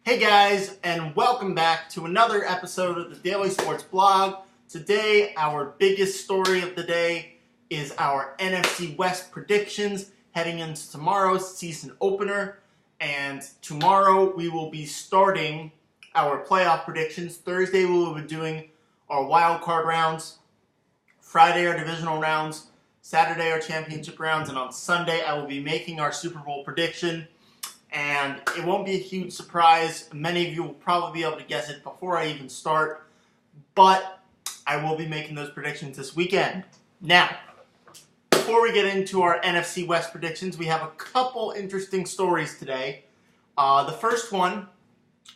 Hey guys, and welcome back to another episode of the Daily Sports Blog. Today, our biggest story of the day is our NFC West predictions heading into tomorrow's season opener. And tomorrow we will be starting our playoff predictions. Thursday we will be doing our wild card rounds. Friday our divisional rounds. Saturday our championship rounds. And on Sunday I will be making our Super Bowl prediction. And it won't be a huge surprise. Many of you will probably be able to guess it before I even start. But I will be making those predictions this weekend. Now, before we get into our NFC West predictions, we have a couple interesting stories today. The first one,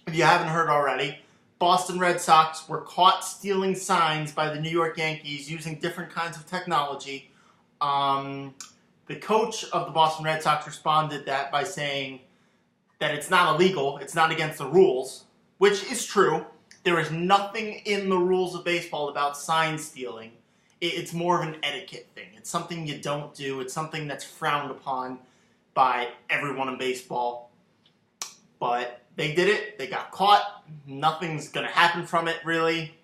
if you haven't heard already, Boston Red Sox were caught stealing signs by the New York Yankees using different kinds of technology. The coach of the Boston Red Sox responded that by saying that it's not illegal, it's not against the rules, which is true. There is nothing in the rules of baseball about sign stealing. It's more of an etiquette thing. It's something you don't do. It's something that's frowned upon by everyone in baseball. But they did it. They got caught. Nothing's going to happen from it, really.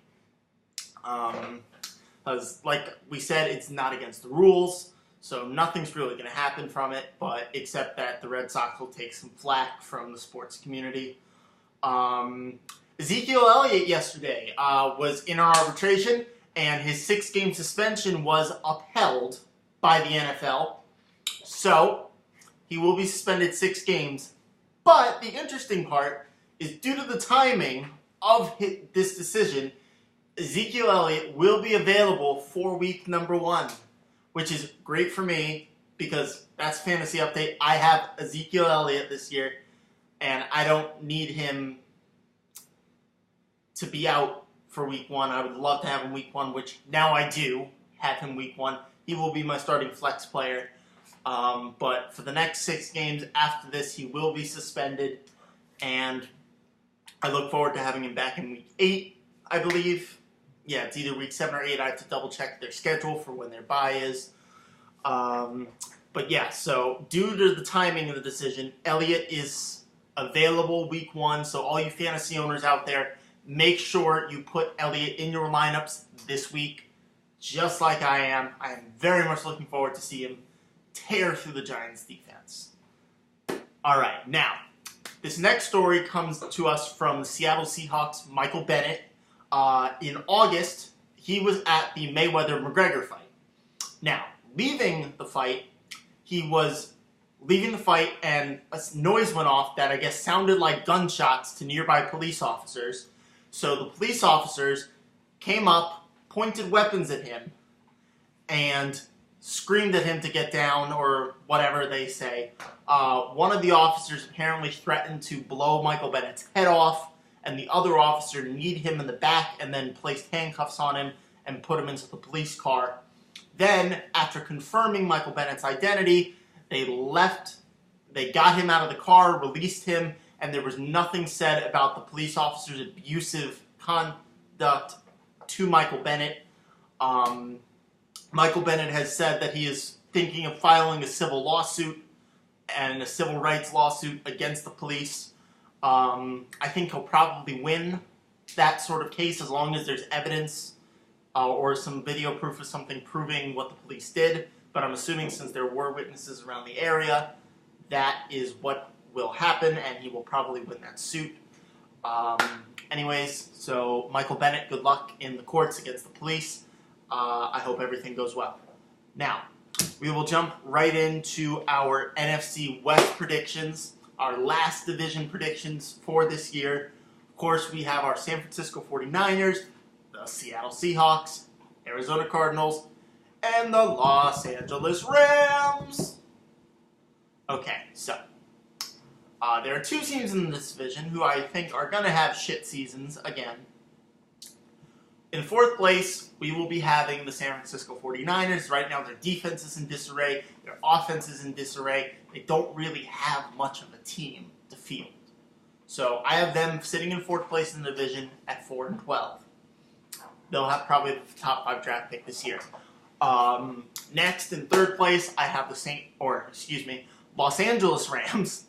Because, like we said, it's not against the rules. So nothing's really going to happen from it, but except that the Red Sox will take some flack from the sports community. Ezekiel Elliot yesterday was in our arbitration, and his 6-game suspension was upheld by the NFL. So he will be suspended 6 games. But the interesting part is due to the timing of this decision, Ezekiel Elliott will be available for week number 1. Which is great for me because that's fantasy update. I have Ezekiel Elliott this year, and I don't need him to be out for week 1. I would love to have him week 1, which now I do have him week 1. He will be my starting flex player. But for the next 6 games after this, he will be suspended, and I look forward to having him back in week 8, I believe. Yeah, it's either week 7 or 8. I have to double check their schedule for when their bye is. But yeah, so due to the timing of the decision, Elliott is available week 1. So all you fantasy owners out there, make sure you put Elliott in your lineups this week, just like I am. I am very much looking forward to see him tear through the Giants' defense. All right, now, this next story comes to us from the Seattle Seahawks' Michael Bennett. In August, he was at the Mayweather-McGregor fight. Now, leaving the fight, and a noise went off that I guess sounded like gunshots to nearby police officers. So the police officers came up, pointed weapons at him, and screamed at him to get down, or whatever they say. One of the officers apparently threatened to blow Michael Bennett's head off, and the other officer kneed him in the back and then placed handcuffs on him and put him into the police car. Then, after confirming Michael Bennett's identity, they got him out of the car, released him, and there was nothing said about the police officer's abusive conduct to Michael Bennett. Michael Bennett has said that he is thinking of filing a civil lawsuit and a civil rights lawsuit against the police. I think he'll probably win that sort of case as long as there's evidence or some video proof of something proving what the police did. But I'm assuming since there were witnesses around the area, that is what will happen, and he will probably win that suit. Anyways, so Michael Bennett, good luck in the courts against the police. I hope everything goes well. Now, we will jump right into our NFC West predictions. Our last division predictions for this year. Of course, we have our San Francisco 49ers, the Seattle Seahawks, Arizona Cardinals, and the Los Angeles Rams. Okay, so there are 2 teams in this division who I think are going to have shit seasons again. In 4th place, we will be having the San Francisco 49ers. Right now, their defense is in disarray. Their offense is in disarray. They don't really have much of a team to field. So I have them sitting in 4th place in the division at 4-12. They'll have probably the top 5 draft pick this year. Next, in 3rd place, I have the Los Angeles Rams.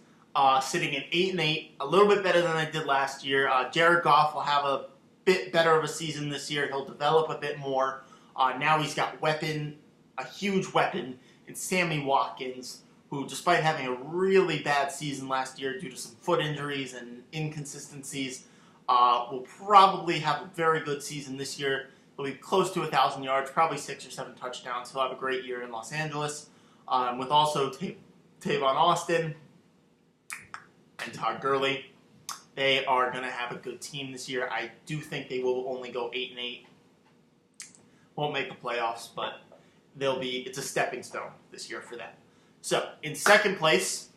sitting at 8-8, a little bit better than I did last year. Jared Goff will have a bit better of a season this year. He'll develop a bit more. Now he's got a huge weapon in Sammy Watkins, who, despite having a really bad season last year due to some foot injuries and inconsistencies, will probably have a very good season this year. He'll be close to 1,000 yards, probably 6 or 7 touchdowns. He'll have a great year in Los Angeles, with also Tavon Austin and Todd Gurley. They are going to have a good team this year. I do think they will only go 8-8. Won't make the playoffs, but it's a stepping stone this year for them. So, in second place,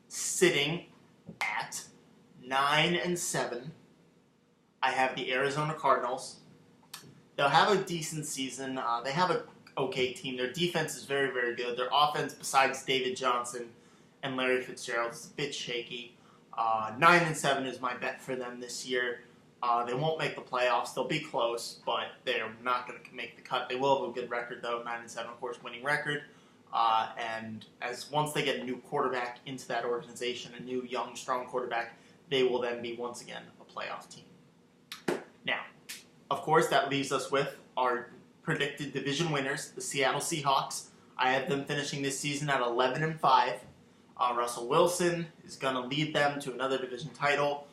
sitting at 9-7, I have the Arizona Cardinals. They'll have a decent season. They have an okay team. Their defense is very, very good. Their offense, besides David Johnson and Larry Fitzgerald, is a bit shaky. 9-7 is my bet for them this year. They won't make the playoffs. They'll be close, but they're not going to make the cut. They will have a good record, though. 9-7, of course, winning record. And once they get a new quarterback into that organization, a new, young, strong quarterback, they will then be, once again, a playoff team. Now, of course, that leaves us with our predicted division winners, the Seattle Seahawks. I have them finishing this season at 11-5. Russell Wilson is going to lead them to another division title.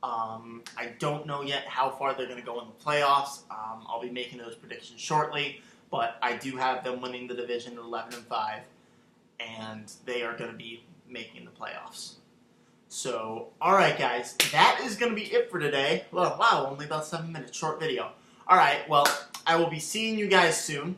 I don't know yet how far they're going to go in the playoffs. I'll be making those predictions shortly, but I do have them winning the division at 11-5, and they are going to be making the playoffs. So, alright guys, that is going to be it for today. Well, wow, only about 7 minutes, short video. Alright, well, I will be seeing you guys soon.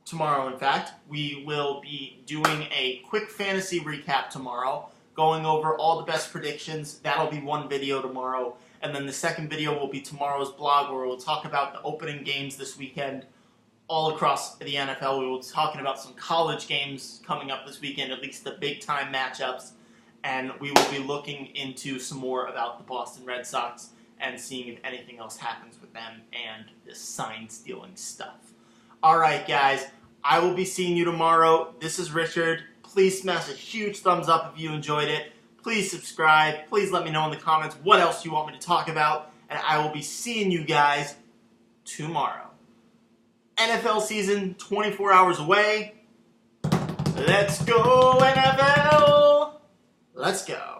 Tomorrow, in fact. We will be doing a quick fantasy recap tomorrow, going over all the best predictions. That'll be one video tomorrow. And then the second video will be tomorrow's blog, where we'll talk about the opening games this weekend all across the NFL. We will be talking about some college games coming up this weekend, at least the big-time matchups. And we will be looking into some more about the Boston Red Sox and seeing if anything else happens with them and this sign-stealing stuff. Alright, guys. I will be seeing you tomorrow. This is Richard. Please smash a huge thumbs up if you enjoyed it. Please subscribe. Please let me know in the comments what else you want me to talk about. And I will be seeing you guys tomorrow. NFL season 24 hours away. Let's go, NFL! Let's go.